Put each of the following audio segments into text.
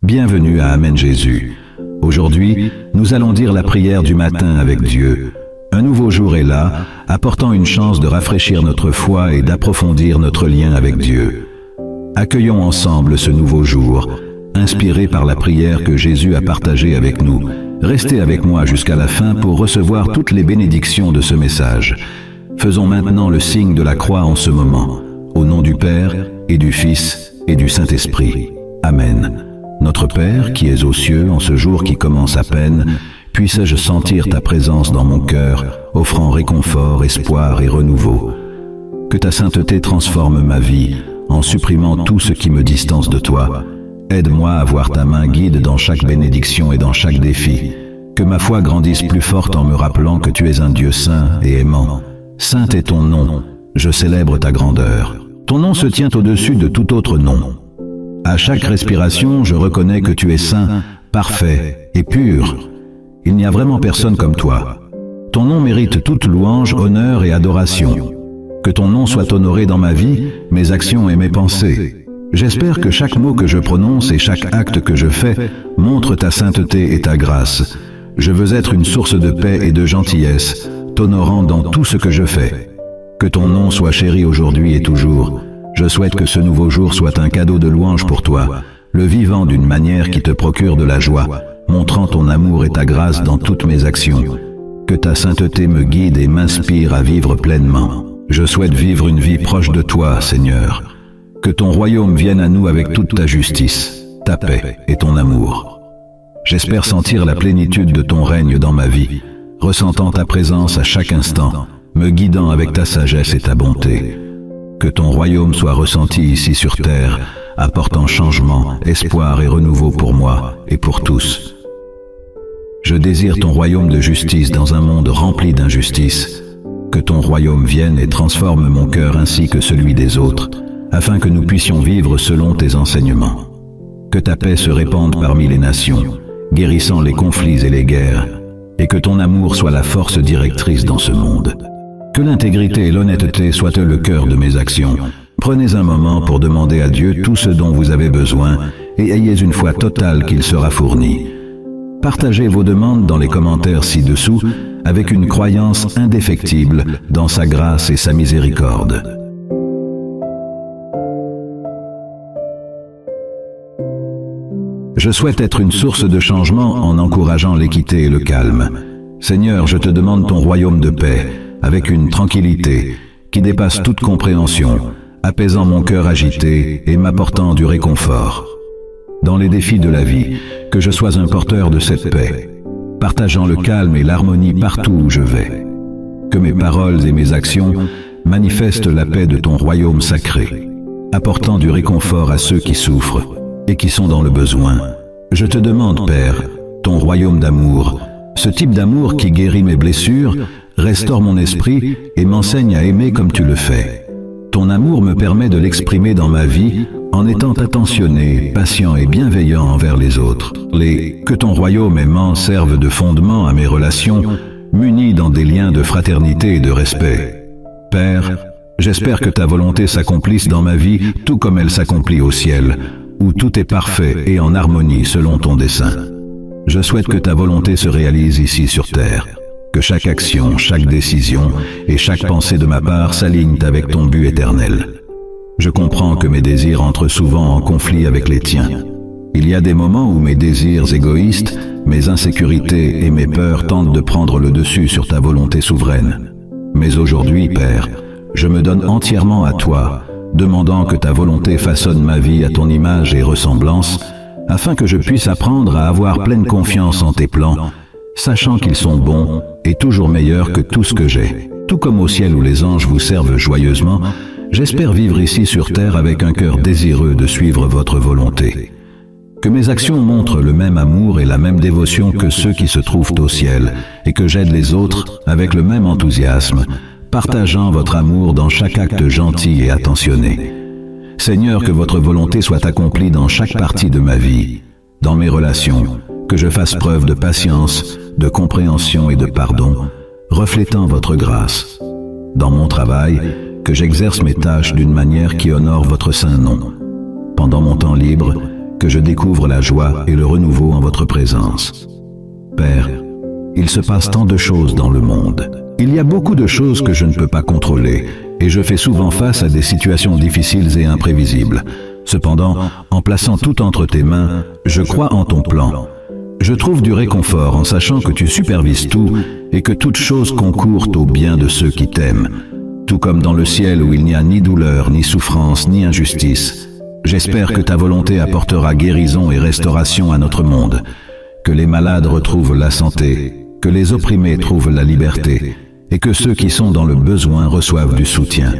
Bienvenue à Amen Jésus. Aujourd'hui, nous allons dire la prière du matin avec Dieu. Un nouveau jour est là, apportant une chance de rafraîchir notre foi et d'approfondir notre lien avec Dieu. Accueillons ensemble ce nouveau jour, inspiré par la prière que Jésus a partagée avec nous. Restez avec moi jusqu'à la fin pour recevoir toutes les bénédictions de ce message. Faisons maintenant le signe de la croix en ce moment, au nom du Père et du Fils et du Saint-Esprit. Amen. Notre Père, qui es aux cieux, en ce jour qui commence à peine, puisse-je sentir ta présence dans mon cœur, offrant réconfort, espoir et renouveau. Que ta sainteté transforme ma vie, en supprimant tout ce qui me distance de toi. Aide-moi à voir ta main guide dans chaque bénédiction et dans chaque défi. Que ma foi grandisse plus forte en me rappelant que tu es un Dieu saint et aimant. Saint est ton nom, je célèbre ta grandeur. Ton nom se tient au-dessus de tout autre nom. À chaque respiration, je reconnais que tu es saint, parfait et pur. Il n'y a vraiment personne comme toi. Ton nom mérite toute louange, honneur et adoration. Que ton nom soit honoré dans ma vie, mes actions et mes pensées. J'espère que chaque mot que je prononce et chaque acte que je fais montre ta sainteté et ta grâce. Je veux être une source de paix et de gentillesse, t'honorant dans tout ce que je fais. Que ton nom soit chéri aujourd'hui et toujours. Je souhaite que ce nouveau jour soit un cadeau de louange pour toi, le vivant d'une manière qui te procure de la joie, montrant ton amour et ta grâce dans toutes mes actions. Que ta sainteté me guide et m'inspire à vivre pleinement. Je souhaite vivre une vie proche de toi, Seigneur. Que ton royaume vienne à nous avec toute ta justice, ta paix et ton amour. J'espère sentir la plénitude de ton règne dans ma vie, ressentant ta présence à chaque instant, me guidant avec ta sagesse et ta bonté. Que ton royaume soit ressenti ici sur terre, apportant changement, espoir et renouveau pour moi et pour tous. Je désire ton royaume de justice dans un monde rempli d'injustice. Que ton royaume vienne et transforme mon cœur ainsi que celui des autres, afin que nous puissions vivre selon tes enseignements. Que ta paix se répande parmi les nations, guérissant les conflits et les guerres, et que ton amour soit la force directrice dans ce monde. Que l'intégrité et l'honnêteté soient le cœur de mes actions. Prenez un moment pour demander à Dieu tout ce dont vous avez besoin et ayez une foi totale qu'il sera fourni. Partagez vos demandes dans les commentaires ci-dessous avec une croyance indéfectible dans sa grâce et sa miséricorde. Je souhaite être une source de changement en encourageant l'équité et le calme. Seigneur, je te demande ton royaume de paix, avec une tranquillité qui dépasse toute compréhension, apaisant mon cœur agité et m'apportant du réconfort. Dans les défis de la vie, que je sois un porteur de cette paix, partageant le calme et l'harmonie partout où je vais. Que mes paroles et mes actions manifestent la paix de ton royaume sacré, apportant du réconfort à ceux qui souffrent et qui sont dans le besoin. Je te demande, Père, ton royaume d'amour, ce type d'amour qui guérit mes blessures, restaure mon esprit et m'enseigne à aimer comme tu le fais. Ton amour me permet de l'exprimer dans ma vie en étant attentionné, patient et bienveillant envers les autres. Que ton royaume aimant serve de fondement à mes relations, munis dans des liens de fraternité et de respect. Père, j'espère que ta volonté s'accomplisse dans ma vie tout comme elle s'accomplit au ciel, où tout est parfait et en harmonie selon ton dessein. Je souhaite que ta volonté se réalise ici sur terre. Que chaque action, chaque décision et chaque pensée de ma part s'alignent avec ton but éternel. Je comprends que mes désirs entrent souvent en conflit avec les tiens. Il y a des moments où mes désirs égoïstes, mes insécurités et mes peurs tentent de prendre le dessus sur ta volonté souveraine. Mais aujourd'hui, Père, je me donne entièrement à toi, demandant que ta volonté façonne ma vie à ton image et ressemblance, afin que je puisse apprendre à avoir pleine confiance en tes plans, sachant qu'ils sont bons et toujours meilleurs que tout ce que j'ai. Tout comme au ciel où les anges vous servent joyeusement, j'espère vivre ici sur terre avec un cœur désireux de suivre votre volonté. Que mes actions montrent le même amour et la même dévotion que ceux qui se trouvent au ciel, et que j'aide les autres avec le même enthousiasme, partageant votre amour dans chaque acte gentil et attentionné. Seigneur, que votre volonté soit accomplie dans chaque partie de ma vie, dans mes relations, que je fasse preuve de patience, de compréhension et de pardon, reflétant votre grâce. Dans mon travail, que j'exerce mes tâches d'une manière qui honore votre saint nom. Pendant mon temps libre, que je découvre la joie et le renouveau en votre présence. Père, il se passe tant de choses dans le monde. Il y a beaucoup de choses que je ne peux pas contrôler, et je fais souvent face à des situations difficiles et imprévisibles. Cependant, en plaçant tout entre tes mains, je crois en ton plan. Je trouve du réconfort en sachant que tu supervises tout et que toute chose concourt au bien de ceux qui t'aiment. Tout comme dans le ciel où il n'y a ni douleur, ni souffrance, ni injustice. J'espère que ta volonté apportera guérison et restauration à notre monde, que les malades retrouvent la santé, que les opprimés trouvent la liberté, et que ceux qui sont dans le besoin reçoivent du soutien.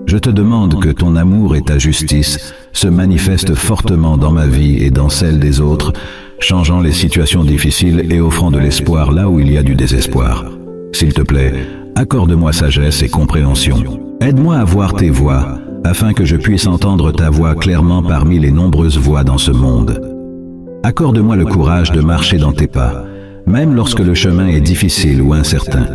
Je te demande que ton amour et ta justice se manifestent fortement dans ma vie et dans celle des autres, changeant les situations difficiles et offrant de l'espoir là où il y a du désespoir. S'il te plaît, accorde-moi sagesse et compréhension. Aide-moi à voir tes voies, afin que je puisse entendre ta voix clairement parmi les nombreuses voix dans ce monde. Accorde-moi le courage de marcher dans tes pas, même lorsque le chemin est difficile ou incertain.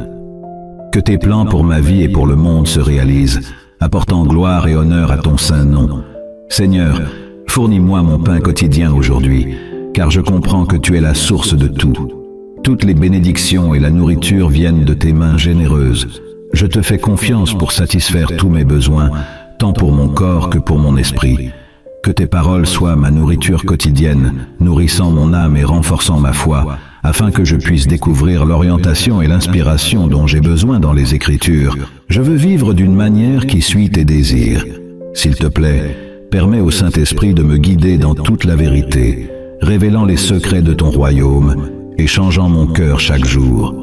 Que tes plans pour ma vie et pour le monde se réalisent, apportant gloire et honneur à ton saint nom. Seigneur, fournis-moi mon pain quotidien aujourd'hui, car je comprends que tu es la source de tout. Toutes les bénédictions et la nourriture viennent de tes mains généreuses. Je te fais confiance pour satisfaire tous mes besoins, tant pour mon corps que pour mon esprit. Que tes paroles soient ma nourriture quotidienne, nourrissant mon âme et renforçant ma foi, afin que je puisse découvrir l'orientation et l'inspiration dont j'ai besoin dans les Écritures. Je veux vivre d'une manière qui suit tes désirs. S'il te plaît, permets au Saint-Esprit de me guider dans toute la vérité, révélant les secrets de ton royaume et changeant mon cœur chaque jour.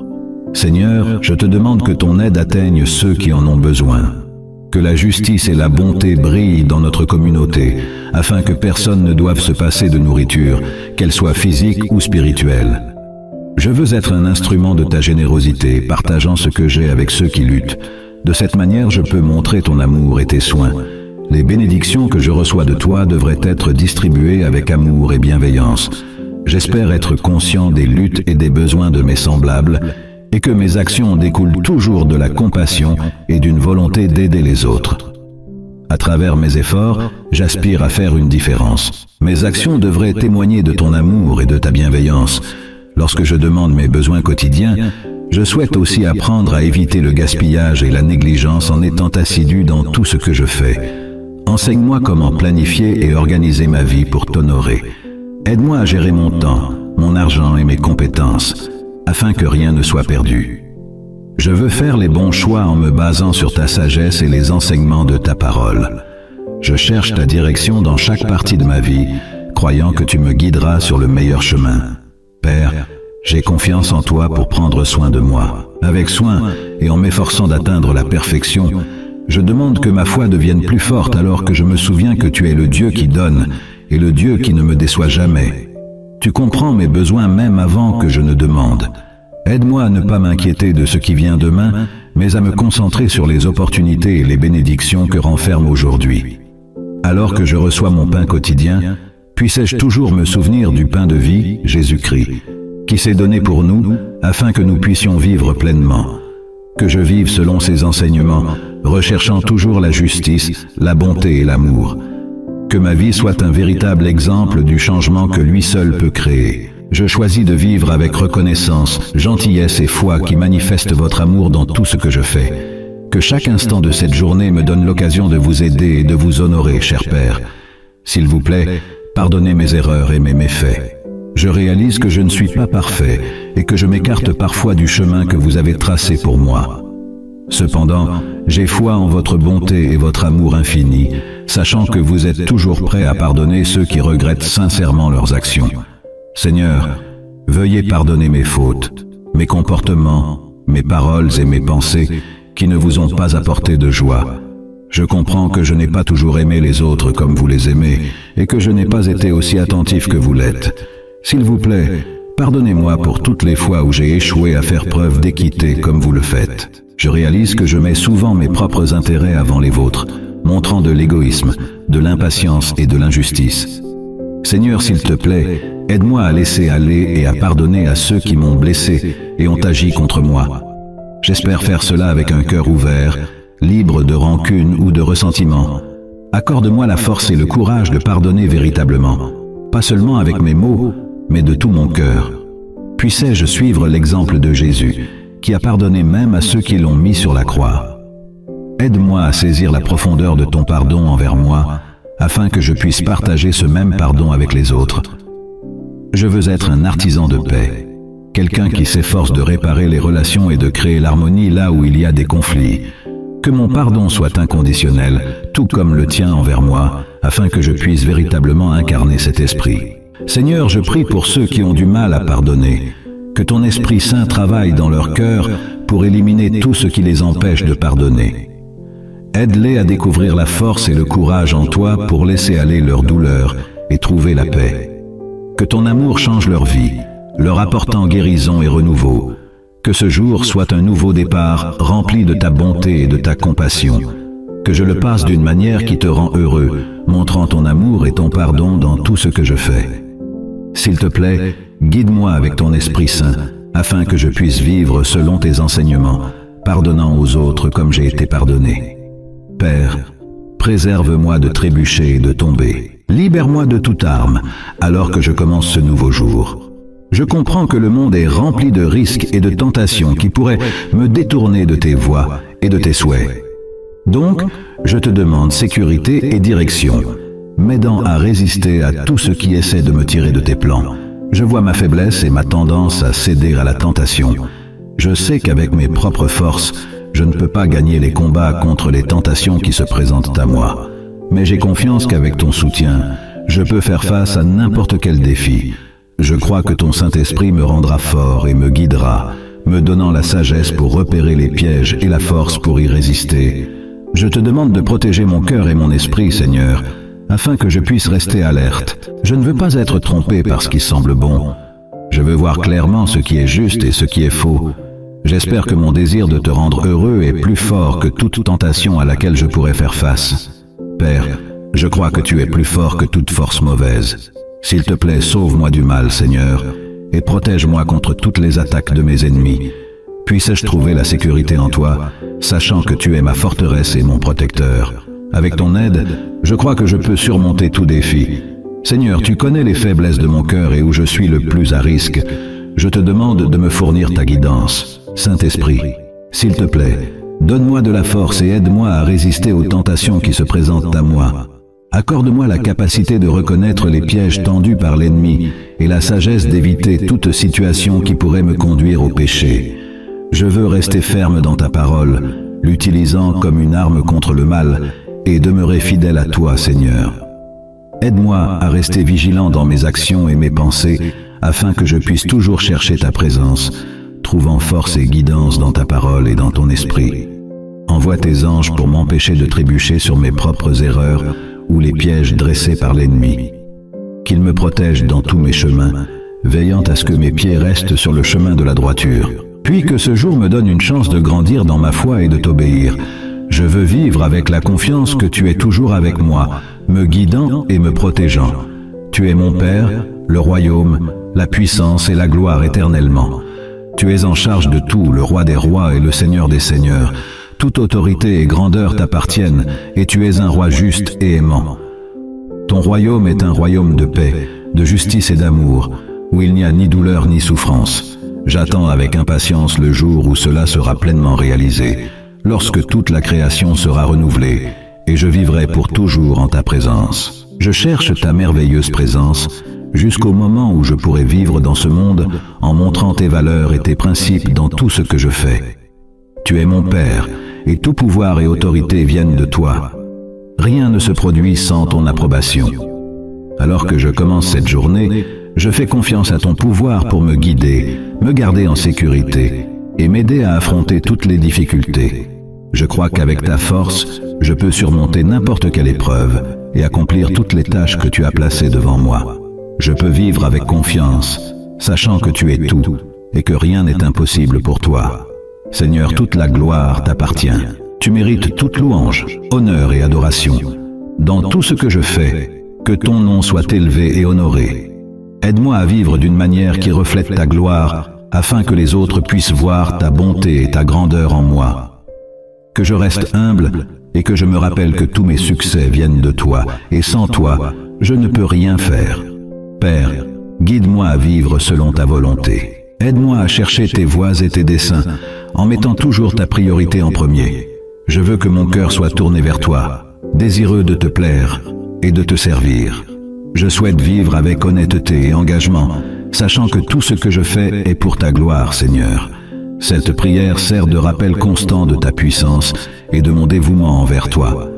Seigneur, je te demande que ton aide atteigne ceux qui en ont besoin. Que la justice et la bonté brillent dans notre communauté, afin que personne ne doive se passer de nourriture, qu'elle soit physique ou spirituelle. Je veux être un instrument de ta générosité, partageant ce que j'ai avec ceux qui luttent. De cette manière, je peux montrer ton amour et tes soins. Les bénédictions que je reçois de toi devraient être distribuées avec amour et bienveillance. J'espère être conscient des luttes et des besoins de mes semblables, et que mes actions découlent toujours de la compassion et d'une volonté d'aider les autres. À travers mes efforts, j'aspire à faire une différence. Mes actions devraient témoigner de ton amour et de ta bienveillance. Lorsque je demande mes besoins quotidiens, je souhaite aussi apprendre à éviter le gaspillage et la négligence en étant assidu dans tout ce que je fais. Enseigne-moi comment planifier et organiser ma vie pour t'honorer. Aide-moi à gérer mon temps, mon argent et mes compétences, afin que rien ne soit perdu. Je veux faire les bons choix en me basant sur ta sagesse et les enseignements de ta parole. Je cherche ta direction dans chaque partie de ma vie, croyant que tu me guideras sur le meilleur chemin. Père, j'ai confiance en toi pour prendre soin de moi. Avec soin et en m'efforçant d'atteindre la perfection, je demande que ma foi devienne plus forte alors que je me souviens que tu es le Dieu qui donne et le Dieu qui ne me déçoit jamais. Tu comprends mes besoins même avant que je ne demande. Aide-moi à ne pas m'inquiéter de ce qui vient demain, mais à me concentrer sur les opportunités et les bénédictions que renferme aujourd'hui. Alors que je reçois mon pain quotidien, puissais-je toujours me souvenir du pain de vie, Jésus-Christ, qui s'est donné pour nous, afin que nous puissions vivre pleinement. Que je vive selon ses enseignements, recherchant toujours la justice, la bonté et l'amour. Que ma vie soit un véritable exemple du changement que lui seul peut créer. Je choisis de vivre avec reconnaissance, gentillesse et foi qui manifestent votre amour dans tout ce que je fais. Que chaque instant de cette journée me donne l'occasion de vous aider et de vous honorer, cher Père. S'il vous plaît, pardonnez mes erreurs et mes méfaits. Je réalise que je ne suis pas parfait et que je m'écarte parfois du chemin que vous avez tracé pour moi. Cependant, j'ai foi en votre bonté et votre amour infini, sachant que vous êtes toujours prêt à pardonner ceux qui regrettent sincèrement leurs actions. Seigneur, veuillez pardonner mes fautes, mes comportements, mes paroles et mes pensées qui ne vous ont pas apporté de joie. Je comprends que je n'ai pas toujours aimé les autres comme vous les aimez et que je n'ai pas été aussi attentif que vous l'êtes. S'il vous plaît, pardonnez-moi pour toutes les fois où j'ai échoué à faire preuve d'équité comme vous le faites. Je réalise que je mets souvent mes propres intérêts avant les vôtres, montrant de l'égoïsme, de l'impatience et de l'injustice. Seigneur, s'il te plaît, aide-moi à laisser aller et à pardonner à ceux qui m'ont blessé et ont agi contre moi. J'espère faire cela avec un cœur ouvert, libre de rancune ou de ressentiment. Accorde-moi la force et le courage de pardonner véritablement. pas seulement avec mes mots, mais de tout mon cœur. Puissais-je suivre l'exemple de Jésus, qui a pardonné même à ceux qui l'ont mis sur la croix. Aide-moi à saisir la profondeur de ton pardon envers moi, afin que je puisse partager ce même pardon avec les autres. Je veux être un artisan de paix, quelqu'un qui s'efforce de réparer les relations et de créer l'harmonie là où il y a des conflits. Que mon pardon soit inconditionnel, tout comme le tien envers moi, afin que je puisse véritablement incarner cet esprit. Seigneur, je prie pour ceux qui ont du mal à pardonner, que ton Esprit Saint travaille dans leur cœur pour éliminer tout ce qui les empêche de pardonner. Aide-les à découvrir la force et le courage en toi pour laisser aller leur douleur et trouver la paix. Que ton amour change leur vie, leur apportant guérison et renouveau. Que ce jour soit un nouveau départ rempli de ta bonté et de ta compassion. Que je le passe d'une manière qui te rend heureux, montrant ton amour et ton pardon dans tout ce que je fais. S'il te plaît, guide-moi avec ton Esprit Saint, afin que je puisse vivre selon tes enseignements, pardonnant aux autres comme j'ai été pardonné. Père, préserve-moi de trébucher et de tomber. Libère-moi de toute arme, alors que je commence ce nouveau jour. Je comprends que le monde est rempli de risques et de tentations qui pourraient me détourner de tes voies et de tes souhaits. Donc, je te demande sécurité et direction, m'aidant à résister à tout ce qui essaie de me tirer de tes plans. Je vois ma faiblesse et ma tendance à céder à la tentation. Je sais qu'avec mes propres forces, je ne peux pas gagner les combats contre les tentations qui se présentent à moi. Mais j'ai confiance qu'avec ton soutien, je peux faire face à n'importe quel défi. Je crois que ton Saint-Esprit me rendra fort et me guidera, me donnant la sagesse pour repérer les pièges et la force pour y résister. Je te demande de protéger mon cœur et mon esprit, Seigneur, afin que je puisse rester alerte. Je ne veux pas être trompé par ce qui semble bon. Je veux voir clairement ce qui est juste et ce qui est faux. J'espère que mon désir de te rendre heureux est plus fort que toute tentation à laquelle je pourrais faire face. Père, je crois que tu es plus fort que toute force mauvaise. S'il te plaît, sauve-moi du mal, Seigneur, et protège-moi contre toutes les attaques de mes ennemis. Puisse-je trouver la sécurité en toi, sachant que tu es ma forteresse et mon protecteur. Avec ton aide, je crois que je peux surmonter tout défi. Seigneur, tu connais les faiblesses de mon cœur et où je suis le plus à risque. Je te demande de me fournir ta guidance. Saint-Esprit, s'il te plaît, donne-moi de la force et aide-moi à résister aux tentations qui se présentent à moi. Accorde-moi la capacité de reconnaître les pièges tendus par l'ennemi et la sagesse d'éviter toute situation qui pourrait me conduire au péché. Je veux rester ferme dans ta parole, l'utilisant comme une arme contre le mal et demeurer fidèle à toi, Seigneur. Aide-moi à rester vigilant dans mes actions et mes pensées afin que je puisse toujours chercher ta présence, trouvant force et guidance dans ta parole et dans ton esprit. Envoie tes anges pour m'empêcher de trébucher sur mes propres erreurs ou les pièges dressés par l'ennemi. Qu'ils me protègent dans tous mes chemins, veillant à ce que mes pieds restent sur le chemin de la droiture. Puis que ce jour me donne une chance de grandir dans ma foi et de t'obéir. Je veux vivre avec la confiance que tu es toujours avec moi, me guidant et me protégeant. Tu es mon Père, le royaume, la puissance et la gloire éternellement. Tu es en charge de tout, le roi des rois et le seigneur des seigneurs. Toute autorité et grandeur t'appartiennent, et tu es un roi juste et aimant. Ton royaume est un royaume de paix, de justice et d'amour, où il n'y a ni douleur ni souffrance. J'attends avec impatience le jour où cela sera pleinement réalisé, lorsque toute la création sera renouvelée, et je vivrai pour toujours en ta présence. Je cherche ta merveilleuse présence, jusqu'au moment où je pourrai vivre dans ce monde en montrant tes valeurs et tes principes dans tout ce que je fais. Tu es mon Père, et tout pouvoir et autorité viennent de toi. Rien ne se produit sans ton approbation. Alors que je commence cette journée, je fais confiance à ton pouvoir pour me guider, me garder en sécurité et m'aider à affronter toutes les difficultés. Je crois qu'avec ta force, je peux surmonter n'importe quelle épreuve et accomplir toutes les tâches que tu as placées devant moi. Je peux vivre avec confiance, sachant que tu es tout et que rien n'est impossible pour toi. Seigneur, toute la gloire t'appartient. Tu mérites toute louange, honneur et adoration. Dans tout ce que je fais, que ton nom soit élevé et honoré. Aide-moi à vivre d'une manière qui reflète ta gloire, afin que les autres puissent voir ta bonté et ta grandeur en moi. Que je reste humble et que je me rappelle que tous mes succès viennent de toi, et sans toi, je ne peux rien faire. Père, guide-moi à vivre selon ta volonté. Aide-moi à chercher tes voies et tes desseins, en mettant toujours ta priorité en premier. Je veux que mon cœur soit tourné vers toi, désireux de te plaire et de te servir. Je souhaite vivre avec honnêteté et engagement, sachant que tout ce que je fais est pour ta gloire, Seigneur. Cette prière sert de rappel constant de ta puissance et de mon dévouement envers toi.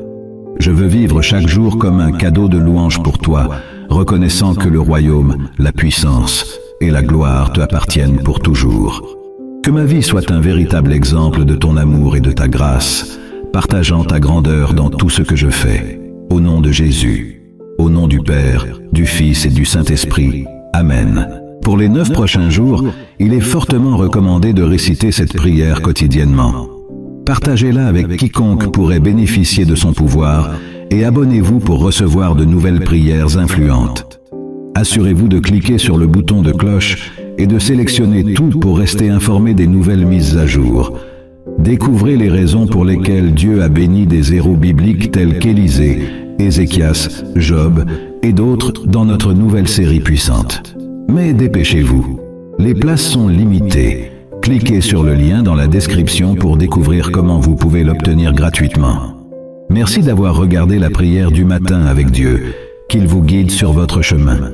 Je veux vivre chaque jour comme un cadeau de louange pour toi, reconnaissant que le royaume, la puissance et la gloire te appartiennent pour toujours. Que ma vie soit un véritable exemple de ton amour et de ta grâce, partageant ta grandeur dans tout ce que je fais. Au nom de Jésus, au nom du Père, du Fils et du Saint-Esprit. Amen. Pour les 9 prochains jours, il est fortement recommandé de réciter cette prière quotidiennement. Partagez-la avec quiconque pourrait bénéficier de son pouvoir et abonnez-vous pour recevoir de nouvelles prières influentes. Assurez-vous de cliquer sur le bouton de cloche et de sélectionner tout pour rester informé des nouvelles mises à jour. Découvrez les raisons pour lesquelles Dieu a béni des héros bibliques tels qu'Élisée, Ézéchias, Job et d'autres dans notre nouvelle série puissante. Mais dépêchez-vous, les places sont limitées. Cliquez sur le lien dans la description pour découvrir comment vous pouvez l'obtenir gratuitement. Merci d'avoir regardé la prière du matin avec Dieu. Qu'il vous guide sur votre chemin.